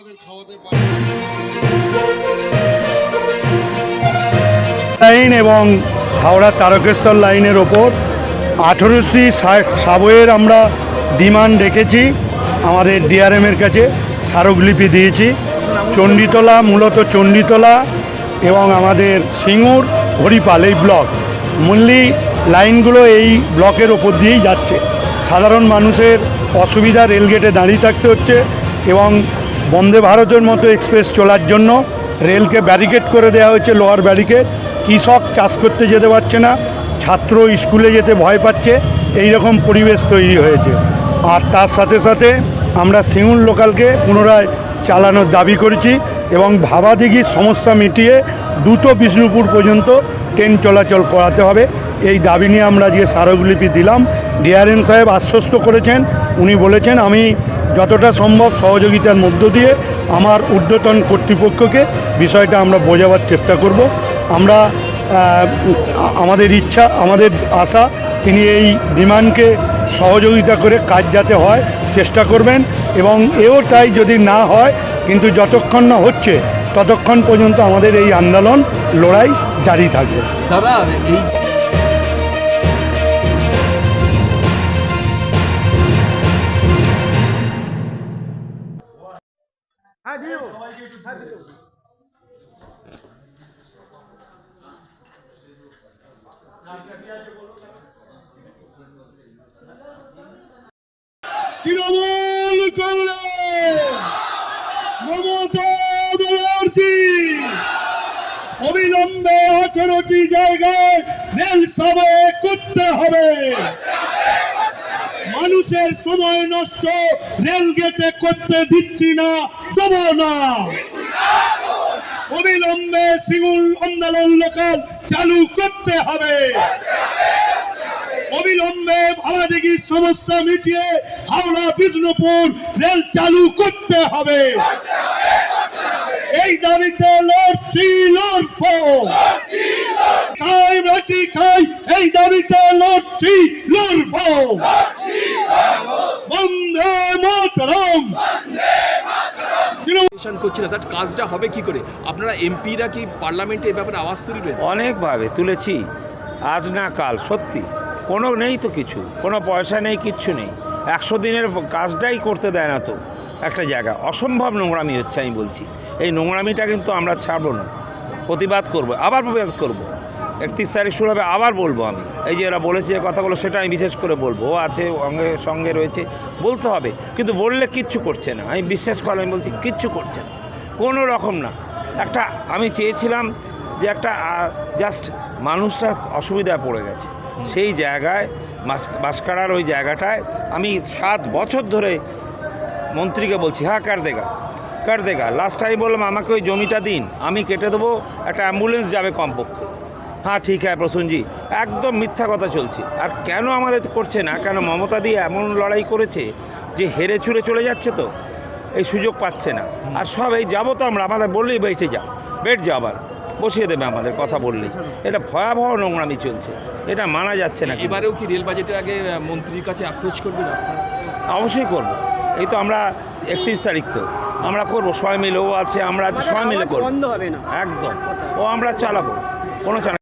আপনাদের খাওয়াতে পারি। লাইন এবং হাওড়া তারকেশ্বর লাইনের ওপর 18টি সাবওয়ের আমরা ডিমান্ড রেখেছি আমাদের ডিআরএমের কাছে, স্মারকলিপি দিয়েছি। চণ্ডীতলা, মূলত চণ্ডীতলা এবং আমাদের সিঙ্গুর, হরিপাল এই ব্লক মূল্যি লাইনগুলো এই ব্লকের ওপর দিয়েই যাচ্ছে। সাধারণ মানুষের অসুবিধা, রেলগেটে দাঁড়িয়ে থাকতে হচ্ছে এবং বন্দে ভারতের মতো এক্সপ্রেস চলার জন্য রেলকে ব্যারিকেড করে দেওয়া হয়েছে, লোহার ব্যারিকেড। কৃষক চাষ করতে যেতে পারছে না, ছাত্র স্কুলে যেতে ভয় পাচ্ছে, এই রকম পরিবেশ তৈরি হয়েছে। আর তার সাথে সাথে আমরা সিঙ্গুর লোকালকে পুনরায় চালানোর দাবি করেছি এবং ভাবাদিঘির সমস্যা মিটিয়ে দ্রুত বিষ্ণুপুর পর্যন্ত ট্রেন চলাচল করাতে হবে। এই দাবি নিয়ে আমরা আজকে স্মারকলিপি দিলাম। ডিআরএম সাহেব আশ্বস্ত করেছেন, উনি বলেছেন আমি যতটা সম্ভব সহযোগিতার মধ্য দিয়ে আমার ঊর্ধ্বতন কর্তৃপক্ষকে বিষয়টা আমরা বোঝাবার চেষ্টা করব। আমরা আমাদের ইচ্ছা, আমাদের আশা তিনি এই ডিমান্ডকে সহযোগিতা করে কাজ যাতে হয় চেষ্টা করবেন এবং এও তাই যদি না হয়, কিন্তু যতক্ষণ না হচ্ছে ততক্ষণ পর্যন্ত আমাদের এই আন্দোলন লড়াই জারি থাকবে। দাদা এই তৃণমূল কংগ্রেস, মমতা ব্যানার্জি অবিলম্বে 18টি জায়গায় রেল সাবওয়ে করতে হবে। মানুষের সময় নষ্ট রেল গেটে করতে দিচ্ছি না, দেবো না। অবিলম্বে সিঙ্গুর আন্দোলন লোকাল চালু করতে হবে। অবিলম্বে ভাবাদিঘির সমস্যা মিটিয়ে হাওড়া বিষ্ণুপুর রেল চালু করতে হবে। এই দাবিতে লড়ছি, লড়বো, খাই রাখি খাই, এই দাবিতে লড়ছি, লড়বো। বন্দে মাতরম। করছিল তার কাজটা হবে কি করে? আপনারা এমপিরা কি পার্লামেন্টে এই ব্যাপারে আওয়াজ তুলবেন? অনেকভাবে তুলেছি, আজ না কাল। সত্যি কোনো নেই তো, কিছু কোনো পয়সা নেই, কিচ্ছু নেই। 100 দিনের কাজটাই করতে দেয় না তো একটা জায়গা। অসম্ভব নোংরামি হচ্ছে, আমি বলছি। এই নোংরামিটা কিন্তু আমরা ছাড়বো না, প্রতিবাদ করবো, আবার প্রতিবাদ করবো। 31 তারিখ শুরু হবে, আবার বলবো আমি। এই যে এরা বলেছে কথাগুলো, সেটা আমি বিশেষ করে বলবো। ও আছে সঙ্গে রয়েছে, বলতে হবে। কিন্তু বললে কিচ্ছু করছে না, আমি বিশ্বাস করে আমি বলছি, কিচ্ছু করছে না, কোনো রকম না। একটা আমি চেয়েছিলাম যে একটা জাস্ট মানুষটা অসুবিধায় পড়ে গেছে, সেই জায়গায় বাঁশকাড়ার ওই জায়গাটায় আমি 7 বছর ধরে মন্ত্রীকে বলছি, হ্যাঁ কার দেগা। লাস্ট টাইম বললাম আমাকে ওই জমিটা দিন, আমি কেটে দেবো, একটা অ্যাম্বুলেন্স যাবে কমপক্ষে। হ্যাঁ ঠিক আছে প্রসূনজি, একদম মিথ্যা কথা চলছে। আর কেন আমাদের করছে না, কেন মমতা দিয়ে এমন লড়াই করেছে যে হেরে ছুড়ে চলে যাচ্ছে, তো এই সুযোগ পাচ্ছে না। আর সব এই যাবো তো আমরা, আমাদের বললেই বেট যা আবার বসিয়ে দেবে আমাদের কথা বললেই। এটা ভয়াবহ নোংরামি চলছে, এটা মানা যাচ্ছে না। এবারেও কি রেল বাজেটের আগে মন্ত্রীর কাছে অ্যাপ্রোচ করবেন আপনারা? অবশ্যই করবো। এই তো আমরা 31 তারিখ তো আমরা করবো, সবাই মিলে। ও আছে, আমরা সবাই মিলে করবো, একদম। ও আমরা চালাবো, কোনো